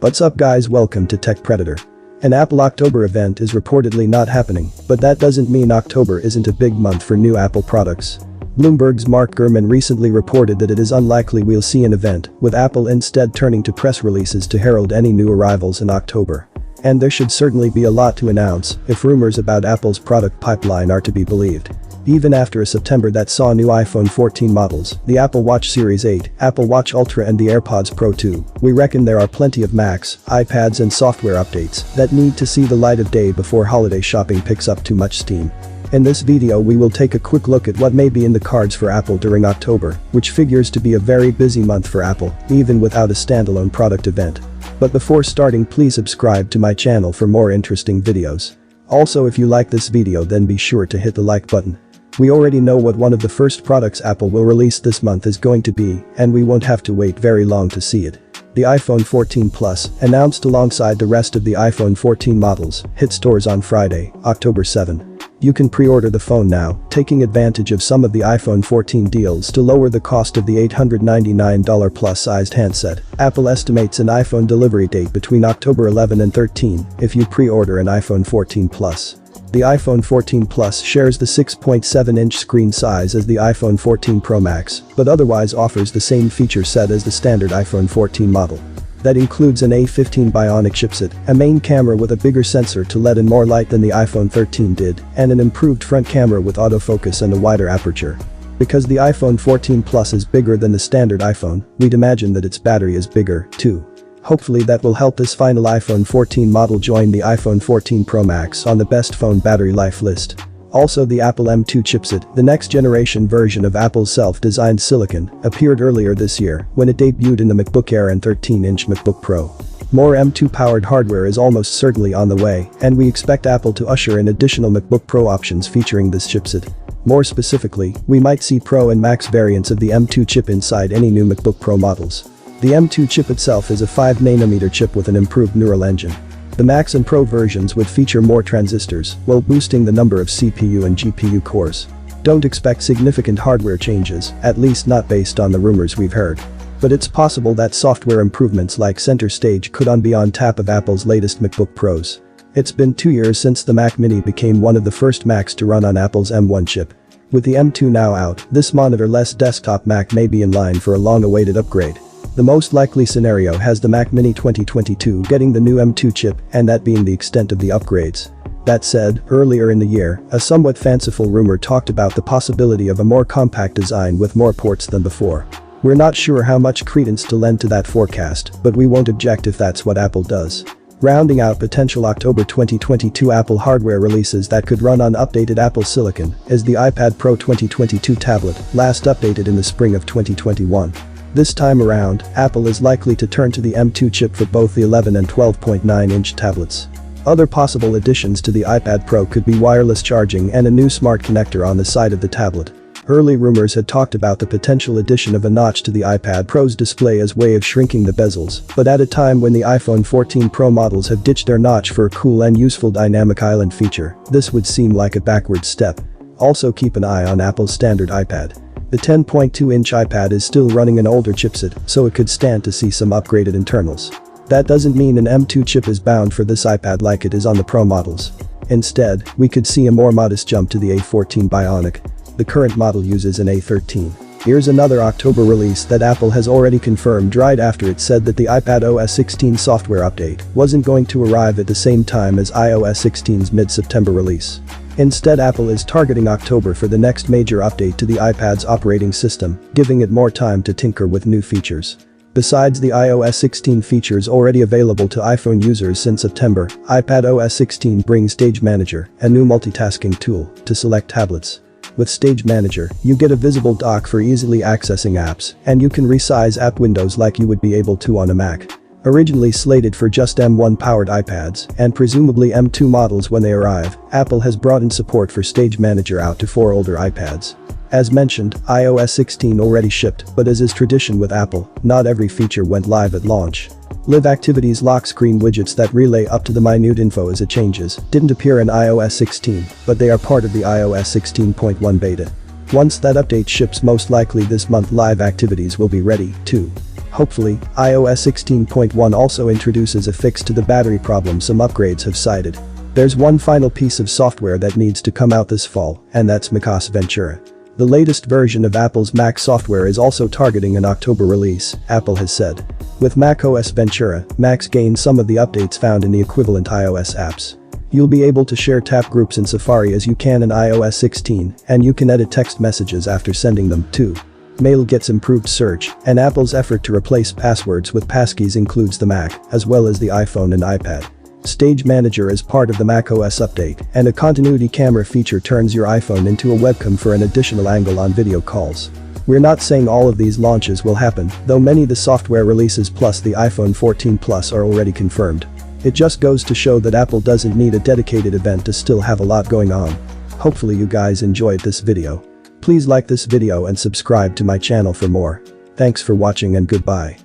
What's up guys, welcome to Tech Predator. An Apple October event is reportedly not happening, but that doesn't mean October isn't a big month for new Apple products. Bloomberg's Mark Gurman recently reported that it is unlikely we'll see an event, with Apple instead turning to press releases to herald any new arrivals in October. And there should certainly be a lot to announce, if rumors about Apple's product pipeline are to be believed. Even after a September that saw new iPhone 14 models, the Apple Watch Series 8, Apple Watch Ultra and the AirPods Pro 2, we reckon there are plenty of Macs, iPads and software updates that need to see the light of day before holiday shopping picks up too much steam. In this video we will take a quick look at what may be in the cards for Apple during October, which figures to be a very busy month for Apple, even without a standalone product event. But before starting, please subscribe to my channel for more interesting videos. Also, if you like this video, then be sure to hit the like button. We already know what one of the first products Apple will release this month is going to be, and we won't have to wait very long to see it. The iPhone 14 Plus, announced alongside the rest of the iPhone 14 models, hit stores on Friday, October 7. You can pre-order the phone now, taking advantage of some of the iPhone 14 deals to lower the cost of the $899 plus-sized handset. Apple estimates an iPhone delivery date between October 11 and 13 if you pre-order an iPhone 14 Plus. The iPhone 14 Plus shares the 6.7-inch screen size as the iPhone 14 Pro Max, but otherwise offers the same feature set as the standard iPhone 14 model. That includes an A15 Bionic chipset, a main camera with a bigger sensor to let in more light than the iPhone 13 did, and an improved front camera with autofocus and a wider aperture. Because the iPhone 14 Plus is bigger than the standard iPhone, we'd imagine that its battery is bigger, too. Hopefully that will help this final iPhone 14 model join the iPhone 14 Pro Max on the best phone battery life list. Also, the Apple M2 chipset, the next generation version of Apple's self-designed silicon, appeared earlier this year when it debuted in the MacBook Air and 13-inch MacBook Pro. More M2-powered hardware is almost certainly on the way, and we expect Apple to usher in additional MacBook Pro options featuring this chipset. More specifically, we might see Pro and Max variants of the M2 chip inside any new MacBook Pro models. The M2 chip itself is a 5nm chip with an improved neural engine. The Max and Pro versions would feature more transistors, while boosting the number of CPU and GPU cores. Don't expect significant hardware changes, at least not based on the rumors we've heard. But it's possible that software improvements like Center Stage could be on tap of Apple's latest MacBook Pros. It's been 2 years since the Mac Mini became one of the first Macs to run on Apple's M1 chip. With the M2 now out, this monitor-less desktop Mac may be in line for a long-awaited upgrade. The most likely scenario has the Mac Mini 2022 getting the new M2 chip, and that being the extent of the upgrades. That said, earlier in the year, a somewhat fanciful rumor talked about the possibility of a more compact design with more ports than before. We're not sure how much credence to lend to that forecast, but we won't object if that's what Apple does. Rounding out potential October 2022 Apple hardware releases that could run on updated Apple Silicon is the iPad Pro 2022 tablet, last updated in the spring of 2021. This time around, Apple is likely to turn to the M2 chip for both the 11 and 12.9-inch tablets. Other possible additions to the iPad Pro could be wireless charging and a new smart connector on the side of the tablet. Early rumors had talked about the potential addition of a notch to the iPad Pro's display as way of shrinking the bezels, but at a time when the iPhone 14 Pro models have ditched their notch for a cool and useful dynamic island feature, this would seem like a backward step. Also, keep an eye on Apple's standard iPad. The 10.2-inch iPad is still running an older chipset, so it could stand to see some upgraded internals. That doesn't mean an M2 chip is bound for this iPad like it is on the Pro models. Instead, we could see a more modest jump to the A14 Bionic. The current model uses an A13. Here's another October release that Apple has already confirmed right after it said that the iPad OS 16 software update wasn't going to arrive at the same time as iOS 16's mid-September release. Instead, Apple is targeting October for the next major update to the iPad's operating system, giving it more time to tinker with new features. Besides the iOS 16 features already available to iPhone users since September, iPad OS 16 brings Stage Manager, a new multitasking tool, to select tablets. With Stage Manager, you get a visible dock for easily accessing apps, and you can resize app windows like you would be able to on a Mac. Originally slated for just M1-powered iPads, and presumably M2 models when they arrive, Apple has brought in support for Stage Manager out to 4 older iPads. As mentioned, iOS 16 already shipped, but as is tradition with Apple, not every feature went live at launch. Live Activity's lock screen widgets that relay up to the minute info as it changes didn't appear in iOS 16, but they are part of the iOS 16.1 beta. Once that update ships, most likely this month, Live Activities will be ready, too. Hopefully, iOS 16.1 also introduces a fix to the battery problem some upgrades have cited. There's one final piece of software that needs to come out this fall, and that's macOS Ventura. The latest version of Apple's Mac software is also targeting an October release, Apple has said. With macOS Ventura, Macs gain some of the updates found in the equivalent iOS apps. You'll be able to share tap groups in Safari as you can in iOS 16, and you can edit text messages after sending them, too. Mail gets improved search, and Apple's effort to replace passwords with passkeys includes the Mac, as well as the iPhone and iPad. Stage Manager is part of the macOS update, and a continuity camera feature turns your iPhone into a webcam for an additional angle on video calls. We're not saying all of these launches will happen, though many of the software releases plus the iPhone 14 Plus are already confirmed. It just goes to show that Apple doesn't need a dedicated event to still have a lot going on. Hopefully you guys enjoyed this video. Please like this video and subscribe to my channel for more. Thanks for watching and goodbye.